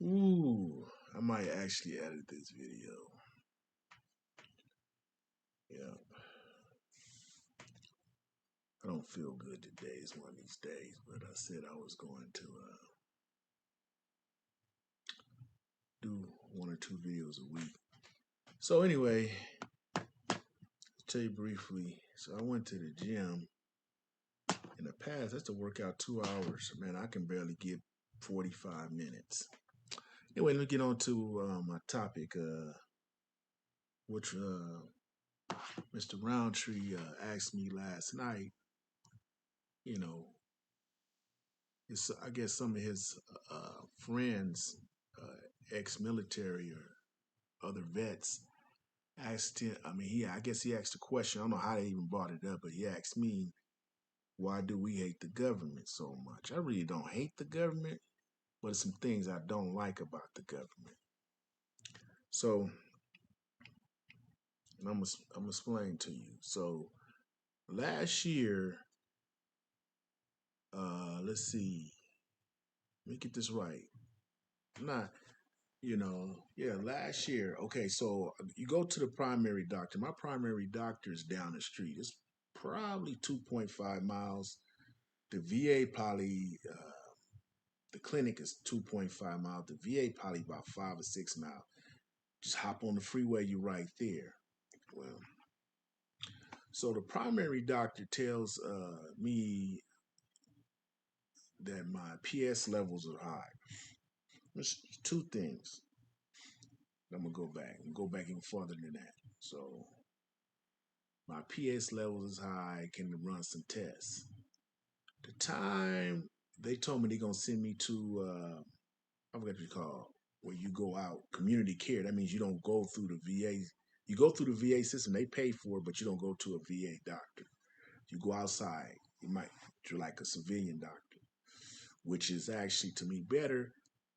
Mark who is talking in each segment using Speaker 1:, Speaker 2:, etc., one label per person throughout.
Speaker 1: Ooh, I might actually edit this video. Yeah, I don't feel good today. It's one of these days, but I said I was going to do one or two videos a week. So anyway, to tell you briefly, so I went to the gym. In the past, I used to work out 2 hours. Man, I can barely get 45 minutes. Anyway, let me get on to my topic, which Mr. Roundtree asked me last night. You know, it's, I guess some of his friends, ex-military or other vets, asked him. I mean, I guess he asked a question. I don't know how they even brought it up, but he asked me, "Why do we hate the government so much?" I really don't hate the government, but there's some things I don't like about the government. So I'm gonna explain to you. So last year, let's see, let me get this right. Not yeah, last year. Okay, so you go to the primary doctor. My primary doctor is down the street. It's probably 2.5 miles. The VA probably, the clinic is 2.5 miles. The VA probably about 5 or 6 miles. Just hop on the freeway, you're right there. Well, so the primary doctor tells me that my PS levels are high. There's two things. I'm gonna go back even further than that. So my PS levels is high. Can run some tests. The time they told me they're gonna send me to I forgot what you call where you go out community care. That means you don't go through the VA. You go through the VA system. They pay for it, but you don't go to a VA doctor. You go outside. You might you're like a civilian doctor, which is actually to me better.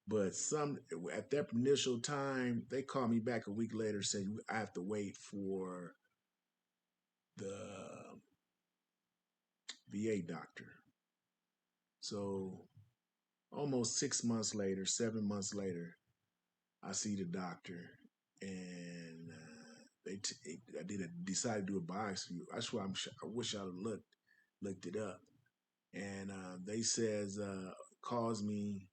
Speaker 1: But some at that initial time, they called me back a week later, said I have to wait for the VA doctor. So almost 6 months later, 7 months later, I see the doctor, and I decided to do a biopsy. That's why I wish I looked it up, and they says calls me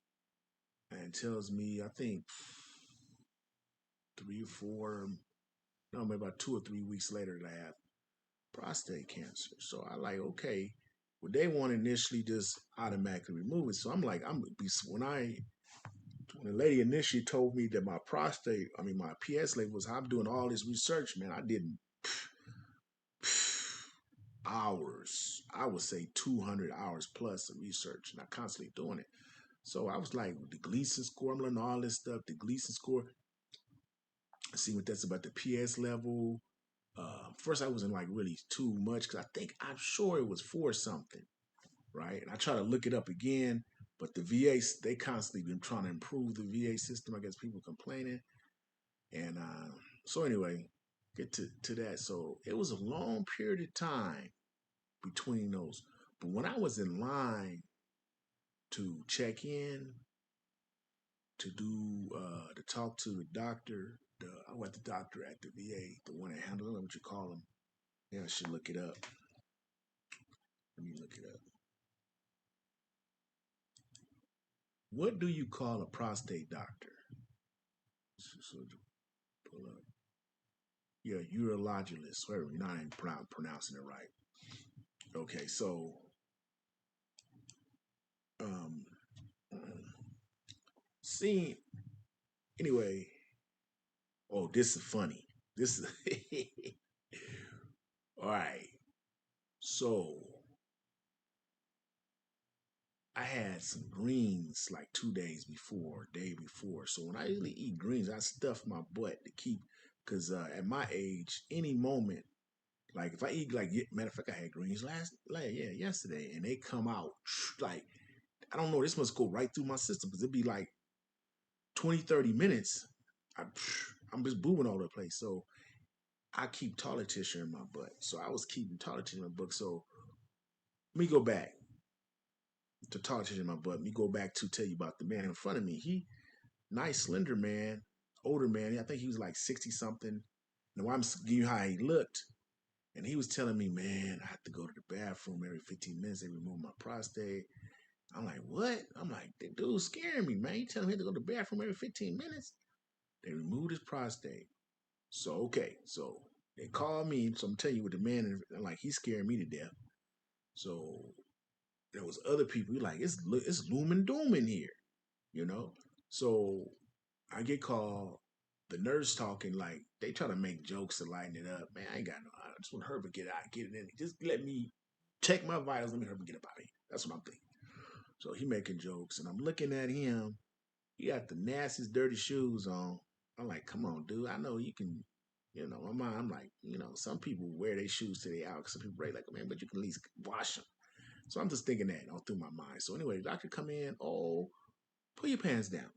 Speaker 1: and tells me I think 3 or 4, no, maybe about 2 or 3 weeks later that I have prostate cancer. So I like, okay, well they want to initially just automatically remove it. So I'm like, when the lady initially told me that my PS level was, I'm doing all this research, man. I did hours. I would say 200 hours plus of research, and I constantly doing it. So I was like, the Gleason score, I'm learning all this stuff. The Gleason score, see what that's about the PS level. First, I wasn't like really too much because I'm sure it was for something, right? And I try to look it up again, but the VA, they constantly been trying to improve the VA system. I guess people complaining. And so anyway, get to that. So it was a long period of time between those. But when I was in line to check in, to talk to the doctor, I went to the doctor at the VA, the one that handled it, what you call him. Yeah, I should look it up. Let me look it up. What do you call a prostate doctor? So pull up. Yeah, urologist. Whatever, you're not even pronouncing it right. Okay, so um, seeing anyway. Oh, this is funny. This is all right. So I had some greens like 2 days before, day before. So when I usually eat greens, I stuff my butt to keep, because at my age, any moment, like if I eat like matter of fact, I had greens yesterday, and they come out like I don't know. This must go right through my system because it'd be like 20, 30 minutes. I, I'm just booing all over the place. So I keep toilet tissue in my butt. So I was keeping toilet tissue in my butt. So let me go back to toilet tissue in my butt. Let me go back to tell you about the man in front of me. nice slender man, older man. I think he was like 60 something. Now I'm giving you how he looked. And he was telling me, man, I have to go to the bathroom every 15 minutes. They remove my prostate. I'm like, what? I'm like, the dude's scaring me, man. He telling me to go to the bathroom every 15 minutes. They removed his prostate. So, okay. So they called me. So I'm telling you what the man, like, he's scaring me to death. So there was other people. Like, it's loom and doom in here, you know? So I get called. The nurse talking like they try to make jokes to lighten it up. Man, I ain't got no. I just want her to get out, get it in. Just let me check my vitals. Let me her get up out of here. That's what I'm thinking. So he making jokes, and I'm looking at him. He got the nastiest, dirty shoes on. I'm like, come on, dude. I know you can. You know, my mind. I'm like, some people wear their shoes to their out. Some people break like, man, but you can at least wash them. So I'm just thinking that all through my mind. So anyway, the doctor come in. Oh, put your pants down.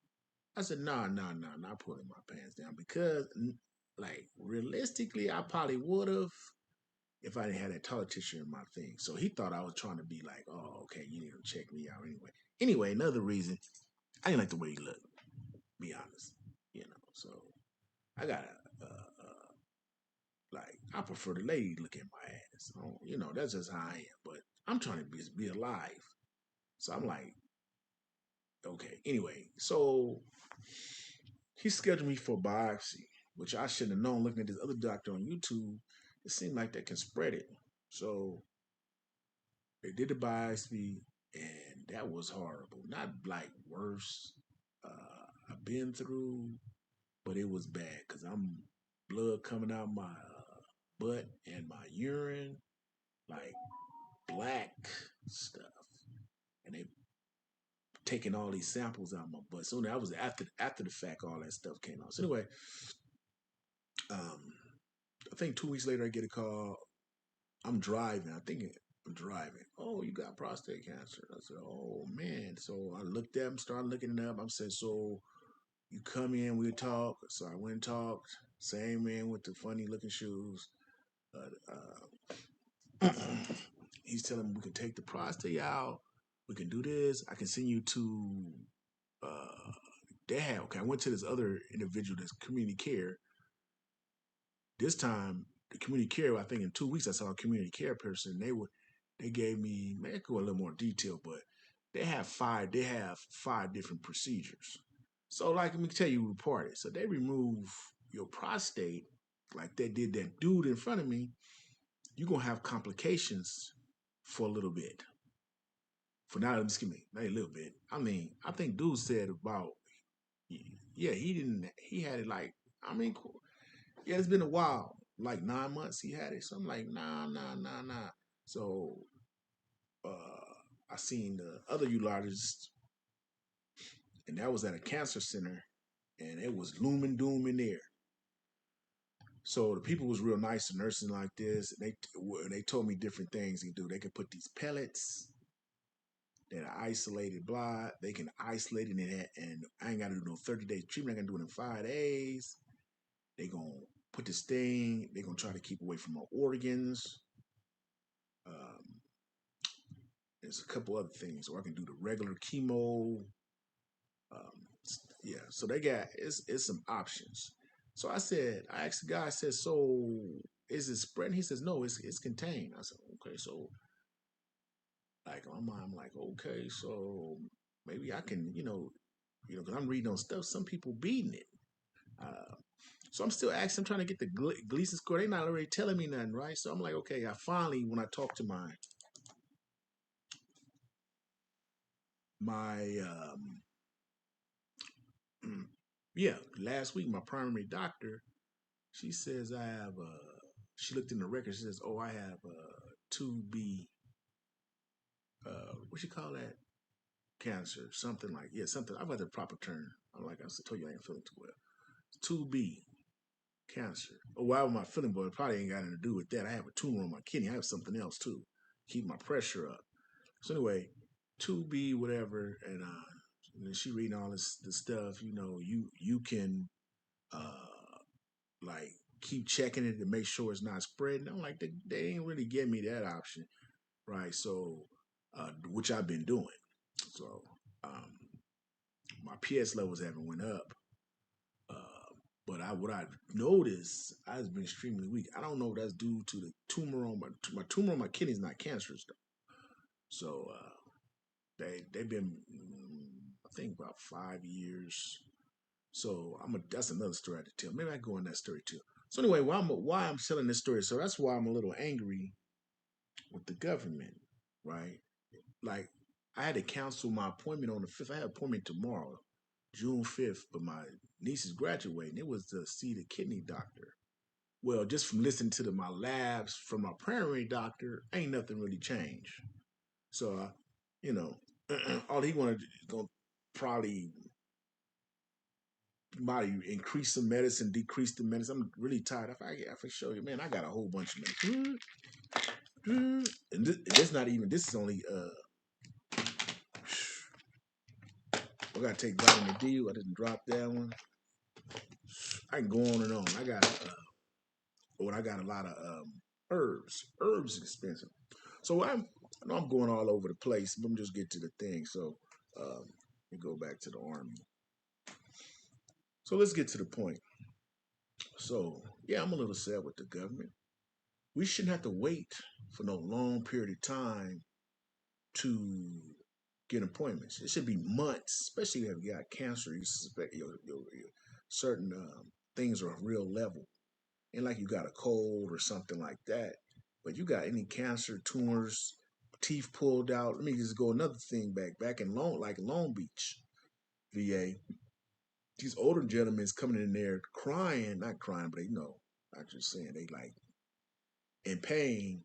Speaker 1: I said, nah, not putting my pants down because, like, realistically, I probably would have if I didn't have that toilet tissue in my thing. So he thought I was trying to be like, oh, okay, you need to check me out anyway. Anyway, another reason, I didn't like the way he looked, be honest, So I got like, I prefer the lady to look at my ass. That's just how I am. But I'm trying to be alive. So I'm like, okay. Anyway, so he scheduled me for biopsy, which I should have known looking at this other doctor on YouTube. It seemed like they can spread it. So they did the biopsy, and that was horrible. Not like worse I've been through, but it was bad because I'm blood coming out my butt and my urine, like black stuff. And they taking all these samples out of my butt. So that was after the fact, all that stuff came out. So anyway, um, I think 2 weeks later, I get a call. I'm driving. I'm driving. Oh, you got prostate cancer. I said, oh, man. So I looked at him, started looking it up. I said, so you come in, we'll talk. So I went and talked. Same man with the funny looking shoes. He's telling me we can take the prostate out. We can do this. I can send you to dad. Okay, I went to this other individual that's community care. This time, the community care, I think in 2 weeks I saw a community care person. They gave me, man, I go a little more detail, but they have five different procedures. So like let me tell you reported. So they remove your prostate, like they did that dude in front of me, you're gonna have complications for a little bit. For now, excuse me, not a little bit. I mean, I think dude said about, yeah, he had it like, I mean, cool. Yeah, it's been a while, like 9 months he had it. So I'm like, nah. So I seen the other urologist, and that was at a cancer center, and it was loom and doom in there. So the people was real nice, the nurses like this. They told me different things they do. They could put these pellets that are isolated blood. They can isolate it, and I ain't got to do no 30-day treatment. I can do it in 5 days. They gonna put this thing. They gonna try to keep away from my organs. Um, there's a couple other things, or I can do the regular chemo. Um, yeah, so they got it's some options. So I asked the guy, I said, so is it spreading? He says, no, it's contained. I said, okay, so like on my mind, I'm like, okay, so maybe I can, because I'm reading on stuff, some people beating it. Uh, so I'm still asking, I'm trying to get the Gleason score. They're not already telling me nothing, right? So I'm like, okay, I finally, when I talked to my yeah, last week, my primary doctor, she says I have she looked in the record. She says, "Oh, I have 2B. What you call that? Cancer, something like something. I've got the proper term. I'm like I told you, I ain't feeling too well. 2B cancer. Oh, why am I feeling? But it probably ain't got anything to do with that. I have a tumor on my kidney. I have something else too. Keep my pressure up. So anyway, 2B whatever, and she reading all this stuff. You can like keep checking it to make sure it's not spreading. I'm like, they ain't really give me that option, right? So, which I've been doing. So, um, my PS levels haven't went up. Uh, but what I noticed, I've been extremely weak. I don't know if that's due to the tumor on my tumor on my kidney is not cancerous though. So they've been I think about 5 years. So that's another story I have to tell. Maybe I go on that story too. So anyway, why I'm telling this story. So that's why I'm a little angry with the government, right? Like I had to cancel my appointment on the 5th. I have an appointment tomorrow, June 5th, but my niece is graduating. It was to see the kidney doctor. Well, just from listening to my labs from my primary doctor, ain't nothing really changed. So, you know, all he wanted is going to probably might increase some medicine, decrease the medicine. I'm really tired. If I show you, man, I got a whole bunch of medicine. And this not even, this is only, I got to take vitamin D. I didn't drop that one. I can go on and on. I got a lot of herbs. Herbs is expensive. So I know I'm going all over the place, but I'm just get to the thing. So let me go back to the army. So let's get to the point. So yeah, I'm a little sad with the government. We shouldn't have to wait for no long period of time to get appointments. It should be months, especially if you got cancer. You suspect your certain things are a real level, and like you got a cold or something like that. But you got any cancer, tumors, teeth pulled out. Let me just go another thing back in Long Beach, VA. These older gentlemen coming in there crying, not crying, but I'm just saying they like in pain,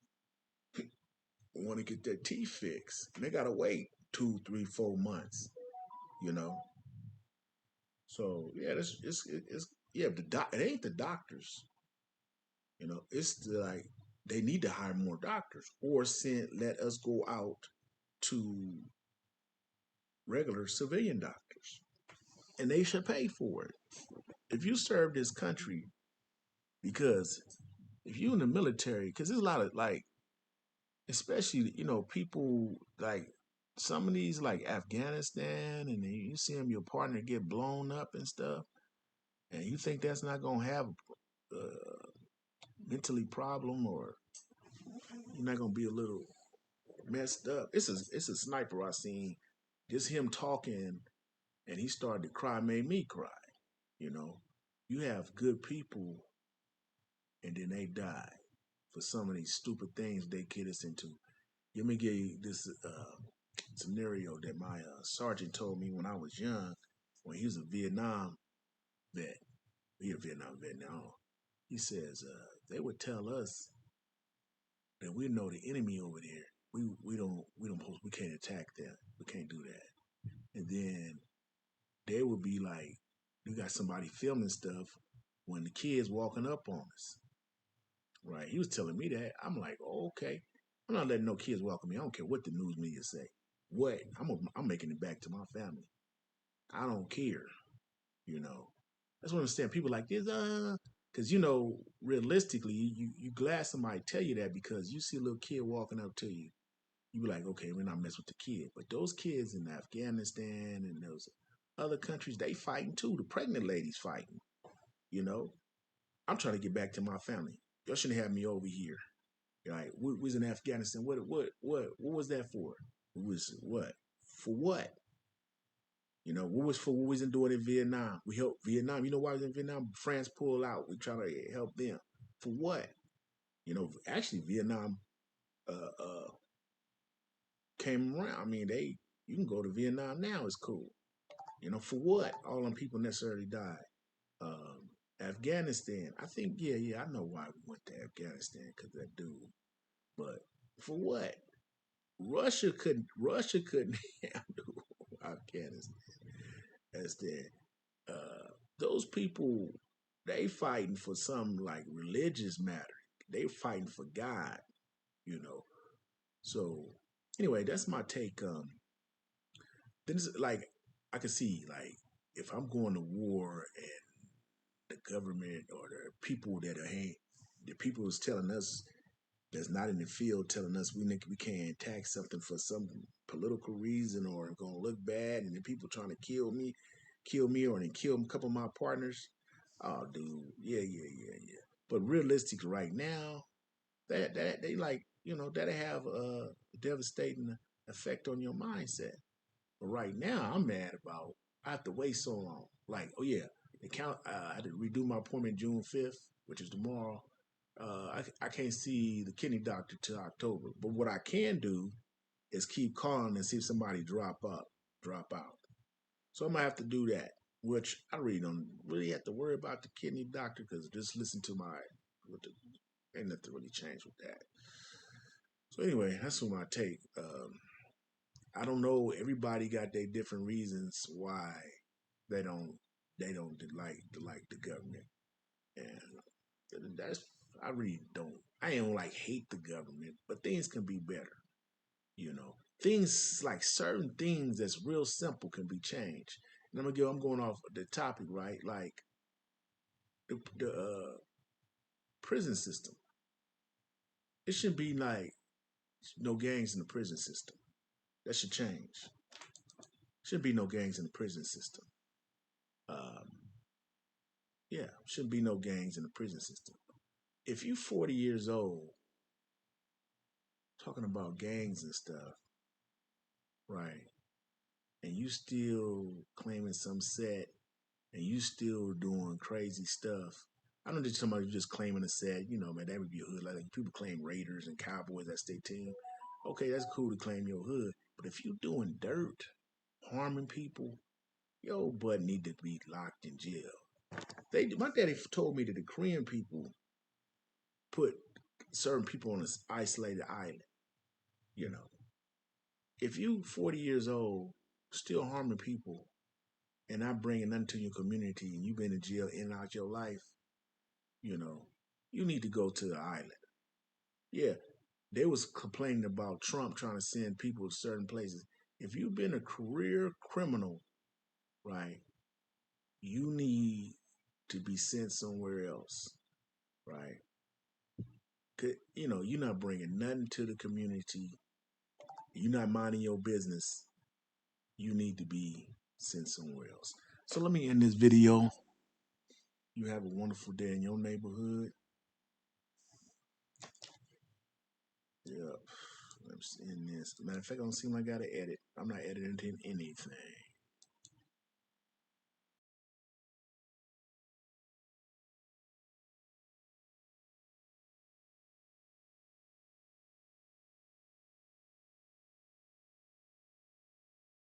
Speaker 1: want to get their teeth fixed, and they gotta wait 2, 3, 4 months. You know, so yeah, it's yeah. It ain't the doctors. It's like they need to hire more doctors or let us go out to regular civilian doctors, and they should pay for it. If you serve this country, because if you in the military, because there's a lot of like, especially people like some of these like Afghanistan, and then you see them your partner get blown up and stuff, and you think that's not gonna have a mentally problem, or you're not gonna be a little messed up. It's a sniper I seen. Just him talking, and he started to cry, made me cry. You know, you have good people, and then they die for some of these stupid things they get us into. Let me give you this scenario that my sergeant told me when I was young, when he was a Vietnam vet. He a Vietnam vet now. He says they would tell us that we know the enemy over there. We can't attack them. We can't do that. And then they would be like, you got somebody filming stuff when the kids walking up on us. Right? He was telling me that. I'm like, oh, okay. I'm not letting no kids walk on me. I don't care what the news media say. What? I'm making it back to my family. I don't care. You know. That's what I'm saying. People like this, because realistically, you glad somebody tell you that because you see a little kid walking up to you, you be like, okay, we're not mess with the kid. But those kids in Afghanistan and those other countries, they fighting too. The pregnant ladies fighting. You know, I'm trying to get back to my family. Y'all shouldn't have me over here. Right? We was in Afghanistan. What was that for? It was what? For what? What was for what we was doing in Vietnam? We helped Vietnam. You know why I was in Vietnam? France pulled out. We trying to help them. For what? Actually Vietnam uh, uh, came around. I mean, you can go to Vietnam now. It's cool. For what? All them people necessarily died. Afghanistan. I think I know why we went to Afghanistan because that dude. But for what? Russia couldn't handle Afghanistan. As the uh, those people, they fighting for some like religious matter. They fighting for God, you know. So anyway, that's my take. Then it's like I can see like if I'm going to war and the government or the people that are the people is telling us that's not in the field telling us we can't tax something for some political reason or it's gonna look bad, and then people trying to kill me, or then kill a couple of my partners. Oh, dude, yeah. But realistic right now, that they like, that'll have a devastating effect on your mindset. But right now, I'm mad about I have to wait so long. Like, oh yeah, the count. I had to redo my appointment June 5th, which is tomorrow. I can't see the kidney doctor till October. But what I can do is keep calling and see if somebody drop out. So I'm gonna have to do that, which I really don't really have to worry about the kidney doctor because just listen to my with the, ain't nothing really changed with that. So anyway, that's what my take. I don't know. Everybody got their different reasons why they don't they don't like the government, and that's I really don't. I don't like hate the government, but things can be better. You know, things like certain things that's real simple can be changed. And I'm going off the topic, right? Like the prison system. It should be like no gangs in the prison system. That should change. Shouldn't be no gangs in the prison system. Um, yeah, shouldn't be no gangs in the prison system. If you 40 years old, talking about gangs and stuff, right, and you still claiming some set, and you still doing crazy stuff. I don't just somebody just claiming a set, man, that would be a hood. Like people claim Raiders and Cowboys as their team. Okay, that's cool to claim your hood. But if you doing dirt, harming people, your butt need to be locked in jail. My daddy told me that the Korean people put certain people on an isolated island. You know, if you 40 years old still harming people and not bringing nothing to your community, and you've been in jail in and out your life, you know, you need to go to the island. Yeah, they was complaining about Trump trying to send people to certain places. If you've been a career criminal, right, you need to be sent somewhere else, right? You're not bringing nothing to the community. You're not minding your business. You need to be sent somewhere else. So let me end this video. You have a wonderful day in your neighborhood. Yep. Let's end this. Matter of fact, I don't seem like I gotta edit. I'm not editing anything.